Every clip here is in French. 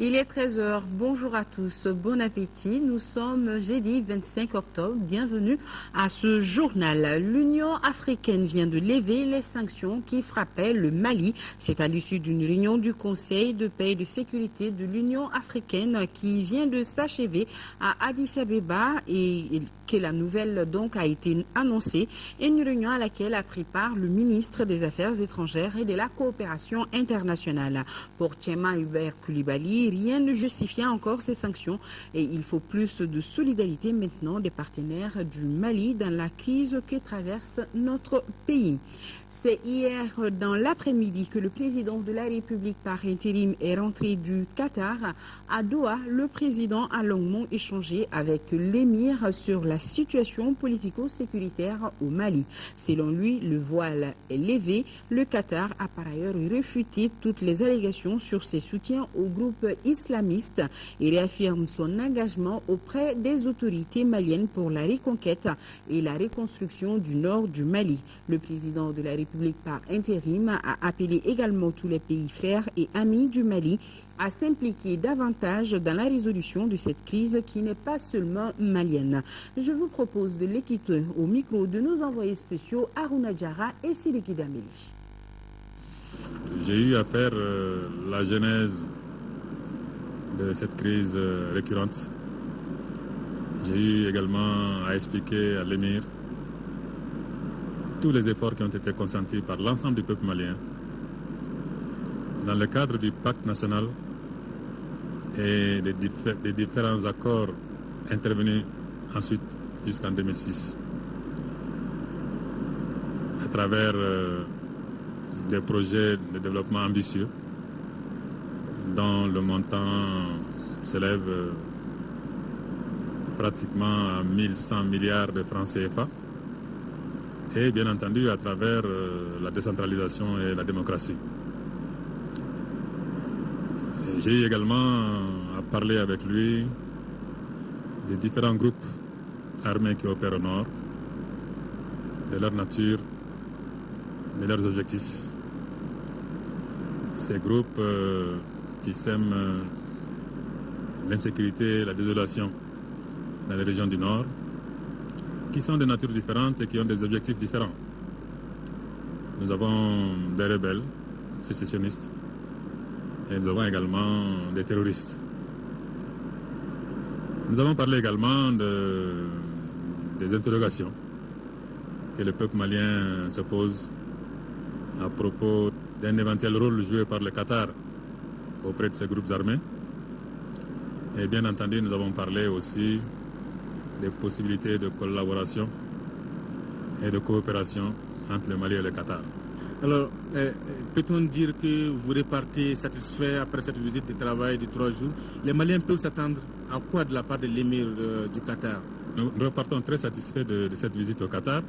Il est 13 heures. Bonjour à tous. Bon appétit. Nous sommes jeudi 25 octobre. Bienvenue à ce journal. L'Union africaine vient de lever les sanctions qui frappaient le Mali. C'est à l'issue d'une réunion du Conseil de paix et de sécurité de l'Union africaine qui vient de s'achever à Addis Abeba et que la nouvelle donc a été annoncée. Une réunion à laquelle a pris part le ministre des Affaires étrangères et de la coopération internationale. Pour Tchema Hubert Koulibaly, rien ne justifiait encore ces sanctions et il faut plus de solidarité maintenant des partenaires du Mali dans la crise que traverse notre pays. C'est hier dans l'après-midi que le président de la République par intérim est rentré du Qatar. À Doha, le président a longuement échangé avec l'émir sur la situation politico-sécuritaire au Mali. Selon lui, le voile est levé. Le Qatar a par ailleurs réfuté toutes les allégations sur ses soutiens au groupe islamiste et réaffirme son engagement auprès des autorités maliennes pour la reconquête et la reconstruction du nord du Mali. Le président de la République par intérim a appelé également tous les pays frères et amis du Mali à s'impliquer davantage dans la résolution de cette crise qui n'est pas seulement malienne. Je vous propose de l'écouter au micro de nos envoyés spéciaux Aruna Diarra et Sidiki Dameli. J'ai eu à faire la genèse de cette crise récurrente. J'ai eu également à expliquer à l'émir tous les efforts qui ont été consentis par l'ensemble du peuple malien dans le cadre du pacte national et des différents accords intervenus ensuite jusqu'en 2006 à travers des projets de développement ambitieux dont le montant s'élève pratiquement à 1100 milliards de francs CFA et bien entendu à travers la décentralisation et la démocratie. J'ai eu également à parler avec lui des différents groupes armés qui opèrent au nord, de leur nature, de leurs objectifs. Ces groupes qui sèment l'insécurité et la désolation dans les régions du nord, qui sont de natures différentes et qui ont des objectifs différents. Nous avons des rebelles sécessionnistes et nous avons également des terroristes. Nous avons parlé également des interrogations que le peuple malien se pose à propos d'un éventuel rôle joué par le Qatar auprès de ces groupes armés. Et bien entendu, nous avons parlé aussi des possibilités de collaboration et de coopération entre le Mali et le Qatar. Alors, peut-on dire que vous repartez satisfait après cette visite de travail de 3 jours? Les Maliens peuvent s'attendre à quoi de la part de l'émir du Qatar? Nous repartons très satisfaits de cette visite au Qatar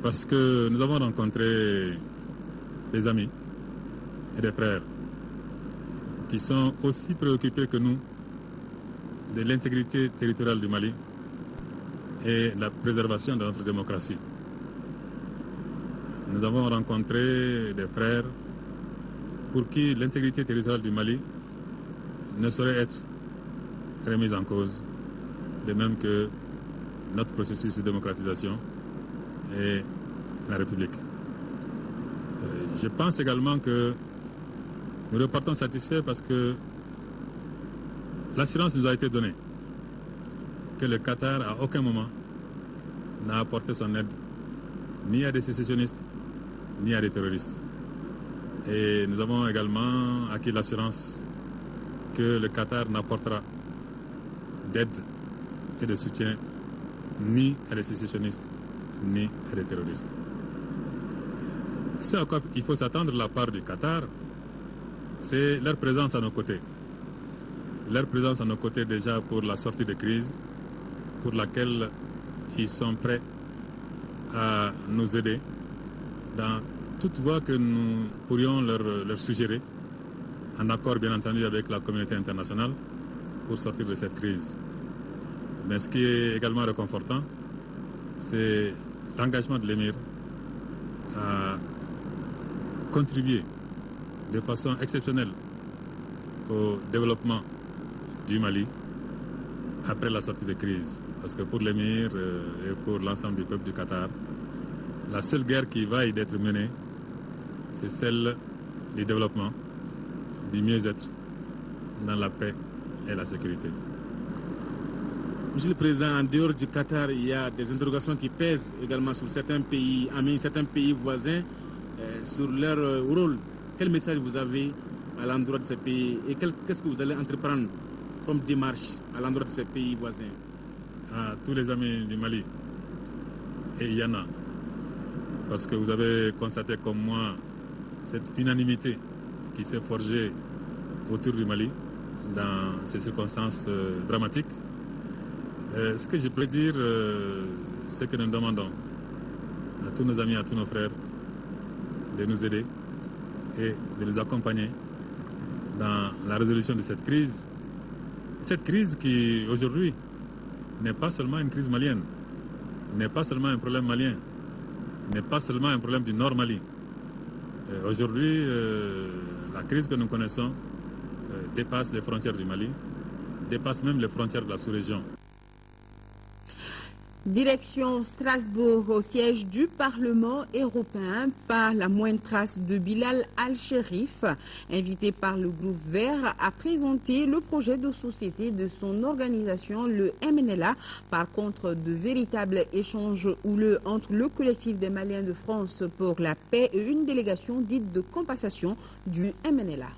parce que nous avons rencontré des amis et des frères qui sont aussi préoccupés que nous de l'intégrité territoriale du Mali et la préservation de notre démocratie. Nous avons rencontré des frères pour qui l'intégrité territoriale du Mali ne saurait être remise en cause, de même que notre processus de démocratisation et la République. Je pense également que nous repartons satisfaits parce que l'assurance nous a été donnée que le Qatar, à aucun moment, n'a apporté son aide ni à des sécessionnistes, ni à des terroristes. Et nous avons également acquis l'assurance que le Qatar n'apportera d'aide et de soutien ni à des sécessionnistes, ni à des terroristes. Ce à quoi il faut s'attendre de la part du Qatar, c'est leur présence à nos côtés. Leur présence à nos côtés déjà pour la sortie de crise, pour laquelle ils sont prêts à nous aider dans toute voie que nous pourrions leur suggérer, en accord bien entendu avec la communauté internationale, pour sortir de cette crise. Mais ce qui est également réconfortant, c'est l'engagement de l'émir à contribuer de façon exceptionnelle au développement du Mali après la sortie de crise. Parce que pour l'émir et pour l'ensemble du peuple du Qatar, la seule guerre qui va y être menée, c'est celle du développement, du mieux-être dans la paix et la sécurité. Monsieur le Président, en dehors du Qatar, il y a des interrogations qui pèsent également sur certains pays amis, certains pays voisins, sur leur rôle. Quel message vous avez à l'endroit de ces pays et qu'est-ce que vous allez entreprendre comme démarche à l'endroit de ces pays voisins? À tous les amis du Mali, et il y en a, parce que vous avez constaté comme moi cette unanimité qui s'est forgée autour du Mali dans ces circonstances dramatiques. Ce que je peux dire, c'est que nous demandons à tous nos amis, à tous nos frères de nous aider et de nous accompagner dans la résolution de cette crise. Cette crise qui, aujourd'hui, n'est pas seulement une crise malienne, n'est pas seulement un problème malien, n'est pas seulement un problème du Nord Mali. Aujourd'hui, la crise que nous connaissons dépasse les frontières du Mali, dépasse même les frontières de la sous-région. Direction Strasbourg, au siège du Parlement européen, pas la moindre trace de Bilal Al-Sherif, invité par le groupe Vert, a présenté le projet de société de son organisation, le MNLA. Par contre, de véritables échanges houleux entre le collectif des Maliens de France pour la paix et une délégation dite de compensation du MNLA.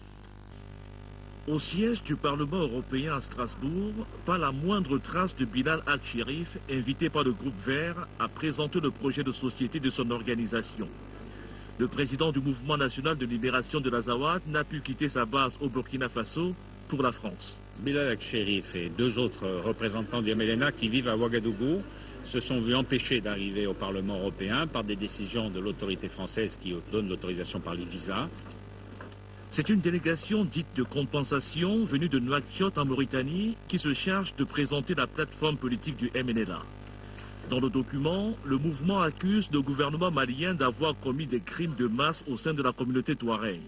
Au siège du Parlement européen à Strasbourg, pas la moindre trace de Bilal Al-Sherif, invité par le groupe Vert, à présenter le projet de société de son organisation. Le président du Mouvement national de libération de l'Azawad n'a pu quitter sa base au Burkina Faso pour la France. Bilal Al-Sherif et deux autres représentants du MLNA qui vivent à Ouagadougou se sont vus empêchés d'arriver au Parlement européen par des décisions de l'autorité française qui donne l'autorisation par les visas. C'est une délégation dite de compensation venue de Nouakchott en Mauritanie qui se charge de présenter la plateforme politique du MNLA. Dans le document, le mouvement accuse le gouvernement malien d'avoir commis des crimes de masse au sein de la communauté touareg.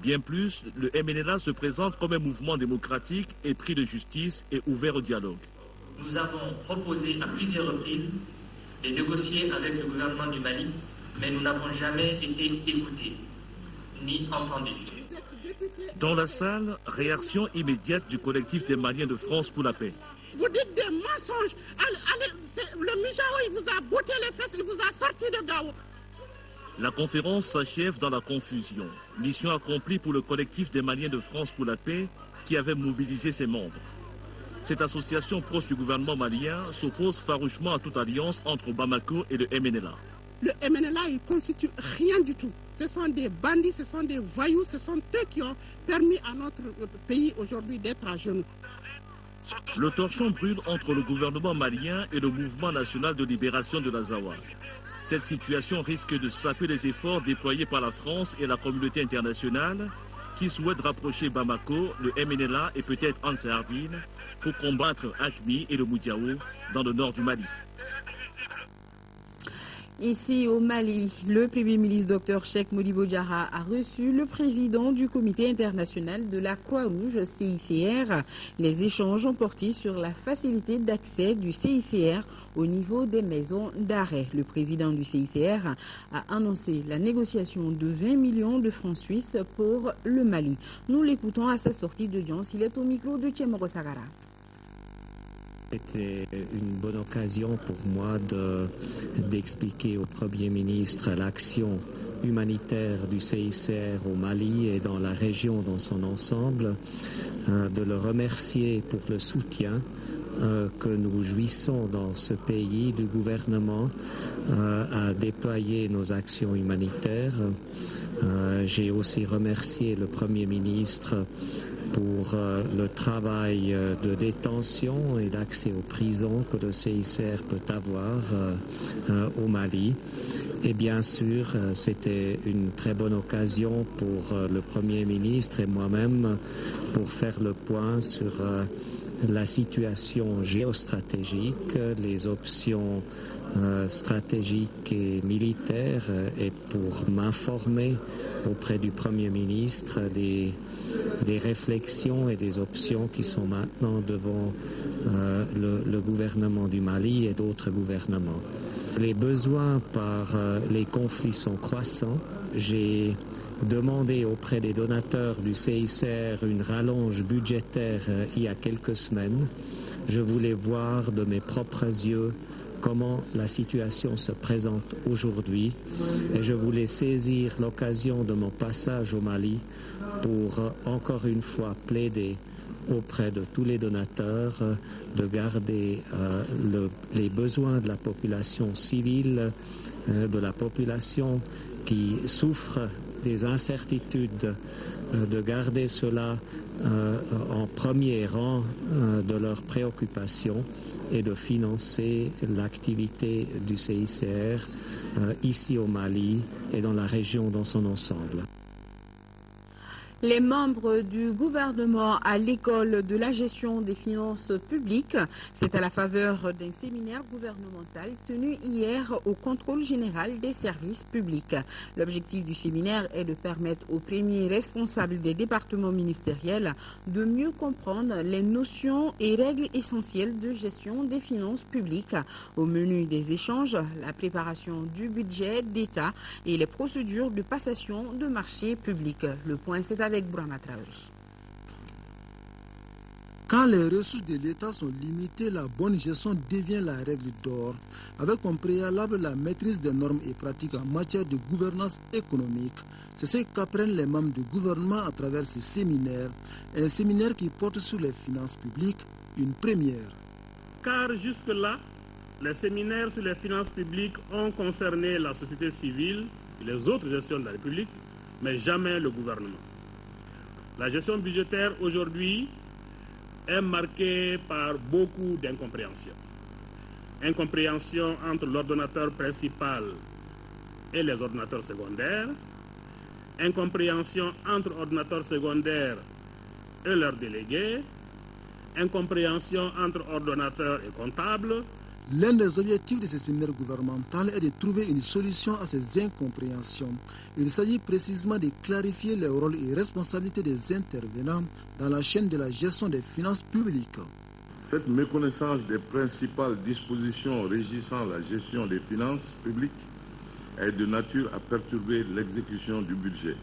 Bien plus, le MNLA se présente comme un mouvement démocratique épris de justice et ouvert au dialogue. Nous avons proposé à plusieurs reprises de négocier avec le gouvernement du Mali, mais nous n'avons jamais été écoutés ni entendu. Dans la salle, réaction immédiate du collectif des Maliens de France pour la paix. Vous dites des mensonges. Le Mijao, il vous a botté les fesses, il vous a sorti de Gaout. La conférence s'achève dans la confusion. Mission accomplie pour le collectif des Maliens de France pour la paix qui avait mobilisé ses membres. Cette association proche du gouvernement malien s'oppose farouchement à toute alliance entre Bamako et le MNLA. Le MNLA, il ne constitue rien du tout. Ce sont des bandits, ce sont des voyous, ce sont eux qui ont permis à notre pays aujourd'hui d'être à genoux. Le torchon brûle entre le gouvernement malien et le mouvement national de libération de l'Azawad. Cette situation risque de saper les efforts déployés par la France et la communauté internationale qui souhaitent rapprocher Bamako, le MNLA et peut-être Ansar Dine pour combattre AQMI et le Moudiao dans le nord du Mali. Ici au Mali, le Premier ministre Dr Cheikh Modibo Diarra a reçu le président du Comité international de la Croix-Rouge, CICR. Les échanges ont porté sur la facilité d'accès du CICR au niveau des maisons d'arrêt. Le président du CICR a annoncé la négociation de 20 millions de francs suisses pour le Mali. Nous l'écoutons à sa sortie d'audience. Il est au micro de Tchemogo Sagara. C'était une bonne occasion pour moi d'expliquer au Premier ministre l'action humanitaire du CICR au Mali et dans la région dans son ensemble, de le remercier pour le soutien que nous jouissons dans ce pays du gouvernement à déployer nos actions humanitaires. J'ai aussi remercié le Premier ministre pour le travail de détention et d'accès aux prisons que le CICR peut avoir au Mali. Et bien sûr, c'était une très bonne occasion pour le Premier ministre et moi-même pour faire le point sur la situation géostratégique, les options stratégiques et militaires et pour m'informer auprès du Premier ministre des réflexions et des options qui sont maintenant devant le gouvernement du Mali et d'autres gouvernements. Les besoins par les conflits sont croissants. J'ai demandé auprès des donateurs du CICR une rallonge budgétaire il y a quelques semaines. Je voulais voir de mes propres yeux comment la situation se présente aujourd'hui et je voulais saisir l'occasion de mon passage au Mali pour encore une fois plaider auprès de tous les donateurs de garder les besoins de la population civile, de la population qui souffre des incertitudes, de garder cela en premier rang de leurs préoccupations et de financer l'activité du CICR ici au Mali et dans la région dans son ensemble. Les membres du gouvernement à l'école de la gestion des finances publiques, c'est à la faveur d'un séminaire gouvernemental tenu hier au contrôle général des services publics. L'objectif du séminaire est de permettre aux premiers responsables des départements ministériels de mieux comprendre les notions et règles essentielles de gestion des finances publiques. Au menu des échanges, la préparation du budget d'État et les procédures de passation de marchés publics. Le point, c'est avec Brahma Traoré. Quand les ressources de l'État sont limitées, la bonne gestion devient la règle d'or, avec comme préalable la maîtrise des normes et pratiques en matière de gouvernance économique. C'est ce qu'apprennent les membres du gouvernement à travers ce séminaire, un séminaire qui porte sur les finances publiques, une première. Car jusque-là, les séminaires sur les finances publiques ont concerné la société civile et les autres gestions de la République, mais jamais le gouvernement. La gestion budgétaire aujourd'hui est marquée par beaucoup d'incompréhension. Incompréhension entre l'ordonnateur principal et les ordonnateurs secondaires, incompréhension entre ordonnateurs secondaires et leurs délégués, incompréhension entre ordonnateurs et comptables. L'un des objectifs de ce séminaire gouvernemental est de trouver une solution à ces incompréhensions. Il s'agit précisément de clarifier les rôles et responsabilités des intervenants dans la chaîne de la gestion des finances publiques. Cette méconnaissance des principales dispositions régissant la gestion des finances publiques est de nature à perturber l'exécution du budget,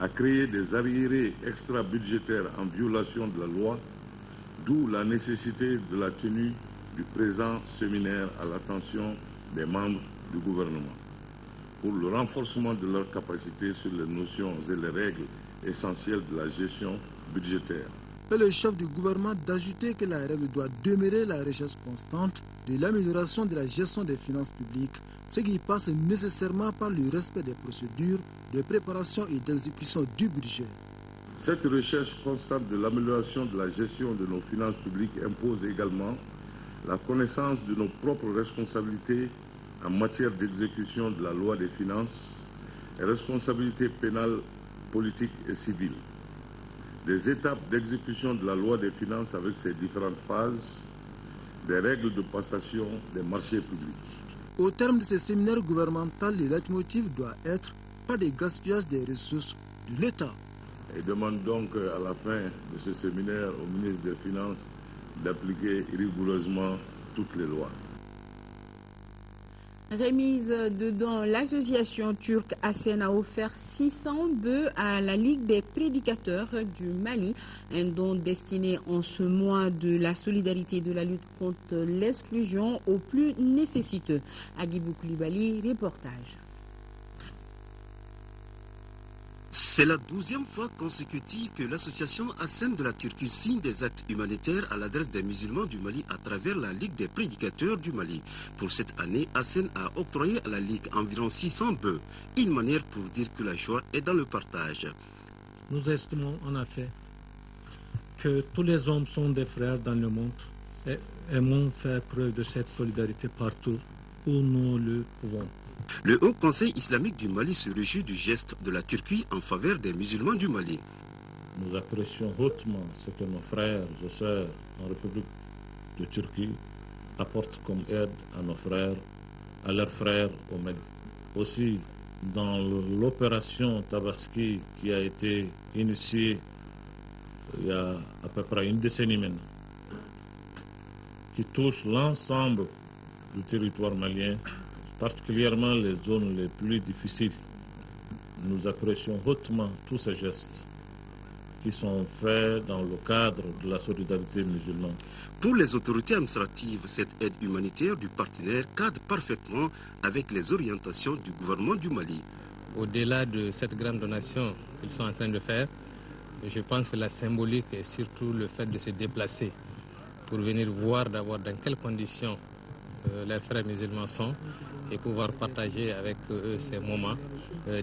à créer des arriérés extra-budgétaires en violation de la loi, d'où la nécessité de la tenue du présent séminaire à l'attention des membres du gouvernement pour le renforcement de leurs capacités sur les notions et les règles essentielles de la gestion budgétaire. Et le chef du gouvernement d'ajouter que la règle doit demeurer la recherche constante de l'amélioration de la gestion des finances publiques, ce qui passe nécessairement par le respect des procédures de préparation et d'exécution du budget. Cette recherche constante de l'amélioration de la gestion de nos finances publiques impose également la connaissance de nos propres responsabilités en matière d'exécution de la loi des finances et responsabilités pénales, politiques et civiles. Des étapes d'exécution de la loi des finances avec ses différentes phases, des règles de passation des marchés publics. Au terme de ce séminaire gouvernemental, le leitmotiv doit être pas de gaspillage des ressources de l'État. Et demande donc à la fin de ce séminaire au ministre des Finances d'appliquer rigoureusement toutes les lois. Remise de dons, l'association turque Hassen a offert 600 bœufs à la Ligue des prédicateurs du Mali, un don destiné en ce mois de la solidarité et de la lutte contre l'exclusion aux plus nécessiteux. Agibou Koulibaly, reportage. C'est la 12e fois consécutive que l'association Hassen de la Turquie signe des actes humanitaires à l'adresse des musulmans du Mali à travers la Ligue des prédicateurs du Mali. Pour cette année, Hassen a octroyé à la Ligue environ 600 bœufs, une manière pour dire que la joie est dans le partage. Nous estimons en effet que tous les hommes sont des frères dans le monde et aimons faire preuve de cette solidarité partout où nous le pouvons. Le Haut Conseil islamique du Mali se réjouit du geste de la Turquie en faveur des musulmans du Mali. Nous apprécions hautement ce que nos frères et sœurs en République de Turquie apportent comme aide à nos frères, à leurs frères au Mali. Aussi, dans l'opération Tabaski qui a été initiée il y a à peu près une décennie maintenant, qui touche l'ensemble du territoire malien, particulièrement les zones les plus difficiles. Nous apprécions hautement tous ces gestes qui sont faits dans le cadre de la solidarité musulmane. Pour les autorités administratives, cette aide humanitaire du partenaire cadre parfaitement avec les orientations du gouvernement du Mali. Au-delà de cette grande donation qu'ils sont en train de faire, je pense que la symbolique est surtout le fait de se déplacer pour venir voir d'abord dans quelles conditions leurs frères musulmans sont et pouvoir partager avec eux ces moments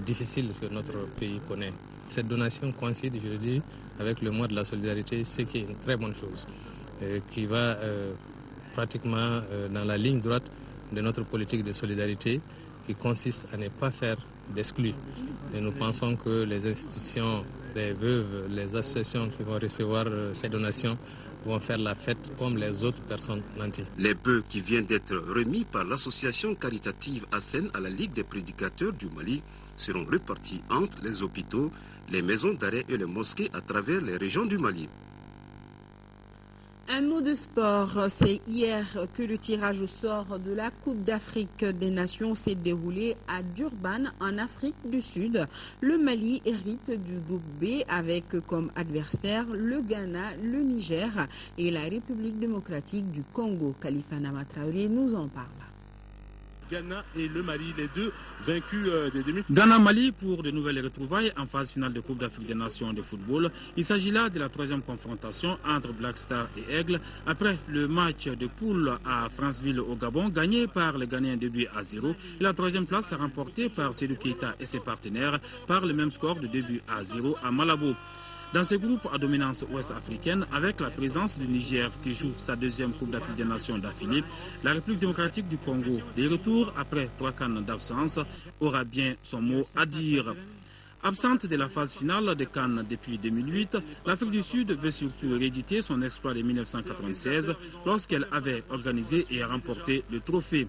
difficiles que notre pays connaît. Cette donation coïncide, je le dis, avec le mois de la solidarité, ce qui est une très bonne chose, qui va pratiquement dans la ligne droite de notre politique de solidarité qui consiste à ne pas faire d'exclus. Et nous pensons que les institutions, les veuves, les associations qui vont recevoir ces donations vont faire la fête comme les autres personnes nantis. Les bœufs qui viennent d'être remis par l'association caritative Hassen à la Ligue des prédicateurs du Mali seront répartis entre les hôpitaux, les maisons d'arrêt et les mosquées à travers les régions du Mali. Un mot de sport, c'est hier que le tirage au sort de la Coupe d'Afrique des Nations s'est déroulé à Durban, en Afrique du Sud. Le Mali hérite du groupe B avec comme adversaires le Ghana, le Niger et la République démocratique du Congo. Khalifa Nama Traoré nous en parle. Ghana et le Mali, les deux vaincus des demi. Ghana-Mali pour de nouvelles retrouvailles en phase finale de Coupe d'Afrique des Nations de football. Il s'agit là de la troisième confrontation entre Black Star et Aigle après le match de poule à Franceville au Gabon gagné par les Ghanéens 2-0 et la troisième place remportée par Seydou Keita et ses partenaires par le même score de 2-0 à Malabo. Dans ce groupe à dominance ouest-africaine, avec la présence du Niger qui joue sa deuxième Coupe d'Afrique des Nations d'affilée, la République démocratique du Congo, de retour après 3 CAN d'absence, aura bien son mot à dire. Absente de la phase finale des CAN depuis 2008, l'Afrique du Sud veut surtout rééditer son exploit de 1996 lorsqu'elle avait organisé et remporté le trophée.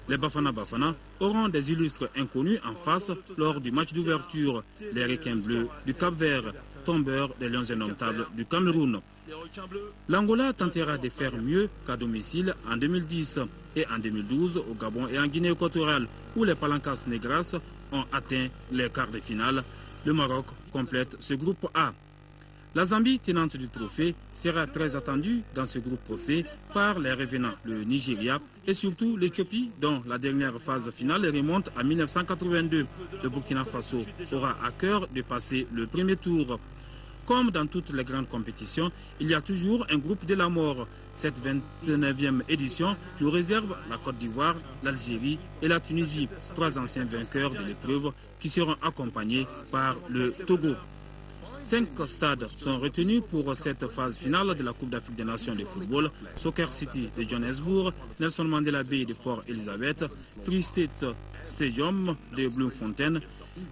Les Bafana Bafana auront des illustres inconnus en face lors du match d'ouverture. Les requins bleus du Cap-Vert, tombeurs des lions indomptables du Cameroun. L'Angola tentera de faire mieux qu'à domicile en 2010 et en 2012 au Gabon et en Guinée équatoriale où les Palancas Negras ont atteint les quarts de finale. Le Maroc complète ce groupe A. La Zambie, tenante du trophée, sera très attendue dans ce groupe C par les revenants, le Nigeria et surtout l'Éthiopie, dont la dernière phase finale remonte à 1982. Le Burkina Faso aura à cœur de passer le premier tour. Comme dans toutes les grandes compétitions, il y a toujours un groupe de la mort. Cette 29e édition nous réserve la Côte d'Ivoire, l'Algérie et la Tunisie, 3 anciens vainqueurs de l'épreuve qui seront accompagnés par le Togo. 5 stades sont retenus pour cette phase finale de la Coupe d'Afrique des Nations de football. Soccer City de Johannesburg, Nelson Mandela Bay de Port Elizabeth, Free State Stadium de Bloemfontein,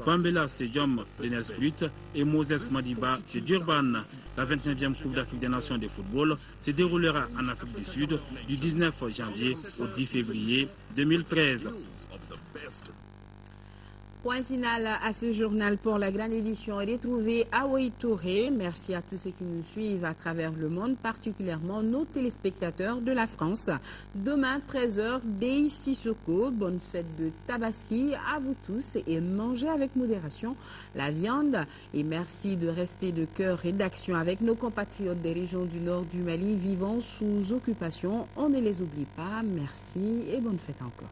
Bambela Stadium de Nelspruit et Moses Madiba de Durban. La 29e Coupe d'Afrique des Nations de football se déroulera en Afrique du Sud du 19 janvier au 10 février 2013. Point final à ce journal pour la grande édition retrouvée à Touré. Merci à tous ceux qui nous suivent à travers le monde, particulièrement nos téléspectateurs de la France. Demain, 13h, dès Sissoko. Bonne fête de Tabaski à vous tous et mangez avec modération la viande. Et merci de rester de cœur et d'action avec nos compatriotes des régions du nord du Mali vivant sous occupation. On ne les oublie pas. Merci et bonne fête encore.